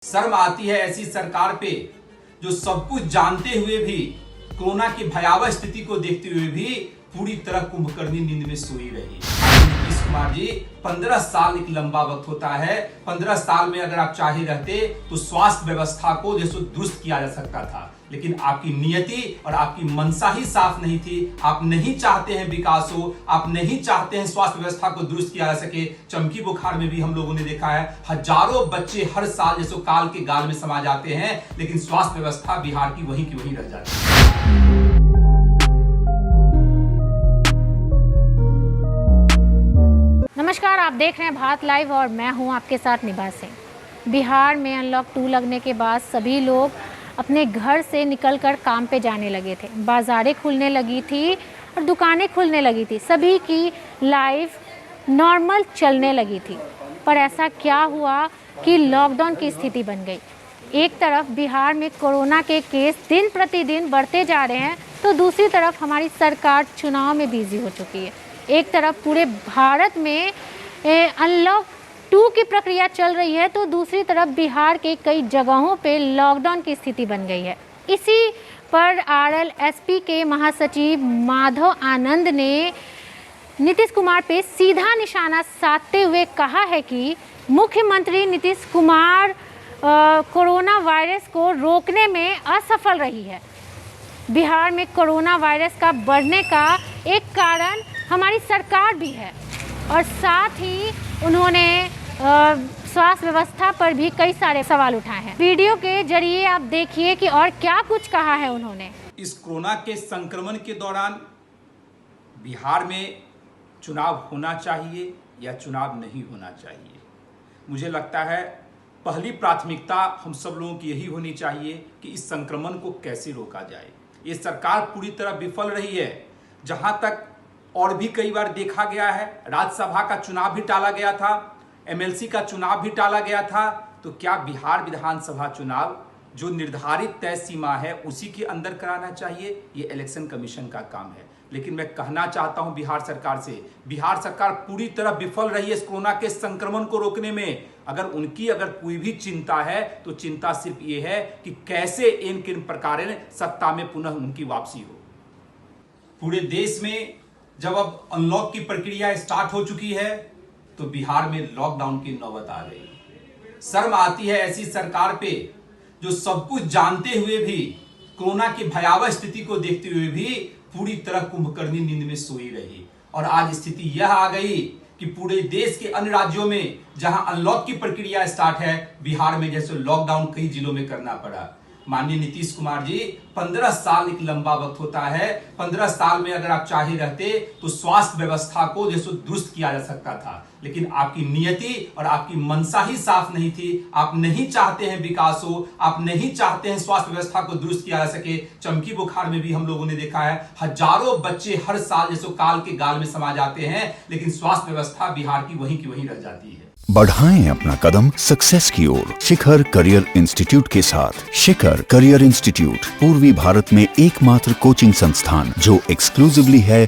शर्म आती है ऐसी सरकार पे जो सब कुछ जानते हुए भी कोरोना की भयावह स्थिति को देखते हुए भी पूरी तरह कुंभकर्णी नींद में सोई रही। नीतीश कुमार जी, 15 साल एक लंबा वक्त होता है। 15 साल में अगर आप चाहे रहते तो स्वास्थ्य व्यवस्था को जैसे दुरुस्त किया जा सकता था, लेकिन आपकी नियति और आपकी मंशा ही साफ नहीं थी। आप नहीं चाहते हैं विकास हो, आप नहीं चाहते हैं स्वास्थ्य व्यवस्था को दुरुस्त किया जा सके। चमकी बुखार में भी हम लोगों ने देखा है, हजारों बच्चे हर साल जैसे काल के गाल में समा जाते हैं, लेकिन स्वास्थ्य व्यवस्था बिहार की वहीं रह जाती है। नमस्कार, आप देख रहे हैं भारत लाइव और मैं हूं आपके साथ निभा सिंह। बिहार में अनलॉक 2 लगने के बाद सभी लोग अपने घर से निकलकर काम पे जाने लगे थे। बाज़ारें खुलने लगी थी और दुकानें खुलने लगी थी। सभी की लाइफ नॉर्मल चलने लगी थी। पर ऐसा क्या हुआ कि लॉकडाउन की स्थिति बन गई। एक तरफ बिहार में कोरोना के केस दिन प्रतिदिन बढ़ते जा रहे हैं, तो दूसरी तरफ हमारी सरकार चुनाव में बिजी हो चुकी है। एक तरफ पूरे भारत में अनलॉक 2 की प्रक्रिया चल रही है, तो दूसरी तरफ बिहार के कई जगहों पे लॉकडाउन की स्थिति बन गई है। इसी पर आरएलएसपी के महासचिव माधव आनंद ने नीतीश कुमार पे सीधा निशाना साधते हुए कहा है कि मुख्यमंत्री नीतीश कुमार कोरोना वायरस को रोकने में असफल रही है। बिहार में कोरोना वायरस का बढ़ने का एक कारण हमारी सरकार भी है, और साथ ही उन्होंने स्वास्थ्य व्यवस्था पर भी कई सारे सवाल उठाए हैं। वीडियो के जरिए आप देखिए कि और क्या कुछ कहा है उन्होंने। इस कोरोना के संक्रमण के दौरान बिहार में चुनाव होना चाहिए या चुनाव नहीं होना चाहिए। मुझे लगता है पहली प्राथमिकता हम सब लोगों की यही होनी चाहिए कि इस संक्रमण को कैसे रोका जाए। ये सरकार पूरी तरह विफल रही है। जहां तक और भी कई बार देखा गया है, राज्यसभा का चुनाव भी टाला गया था, एमएलसी का चुनाव भी टाला गया था, तो क्या बिहार विधानसभा चुनाव जो निर्धारित तय सीमा है उसी के अंदर कराना चाहिए? ये इलेक्शन कमीशन का काम है। लेकिन मैं कहना चाहता हूं बिहार सरकार से, बिहार सरकार पूरी तरह विफल रही है इस कोरोना के संक्रमण को रोकने में। अगर कोई भी चिंता है तो चिंता सिर्फ ये है कि कैसे किन प्रकार सत्ता में पुनः उनकी वापसी हो। पूरे देश में जब अब अनलॉक की प्रक्रिया स्टार्ट हो चुकी है, तो बिहार में लॉकडाउन की नौबत आ गई। शर्म आती है ऐसी सरकार पे जो सब कुछ जानते हुए भी कोरोना की भयावह स्थिति को देखते हुए भी पूरी तरह कुंभकर्णी नींद में सोई रही। और आज स्थिति यह आ गई कि पूरे देश के अन्य राज्यों में जहां अनलॉक की प्रक्रिया स्टार्ट है, बिहार में जैसे लॉकडाउन कई जिलों में करना पड़ा। माननीय नीतीश कुमार जी, 15 साल एक लंबा वक्त होता है। 15 साल में अगर आप चाहे रहते तो स्वास्थ्य व्यवस्था को जैसे दुरुस्त किया जा सकता था, लेकिन आपकी नियति और आपकी मंशा ही साफ नहीं थी। आप नहीं चाहते हैं विकास हो, आप नहीं चाहते हैं स्वास्थ्य व्यवस्था को दुरुस्त किया जा सके। चमकी बुखार में भी हम लोगों ने देखा है, हजारों बच्चे हर साल जैसे काल के गाल में समा जाते हैं, लेकिन स्वास्थ्य व्यवस्था बिहार की वहीं रह जाती है। बढ़ाएं अपना कदम सक्सेस की ओर शिखर करियर इंस्टीट्यूट के साथ। शिखर करियर इंस्टीट्यूट पूर्वी भारत में एकमात्र कोचिंग संस्थान जो एक्सक्लूसिवली है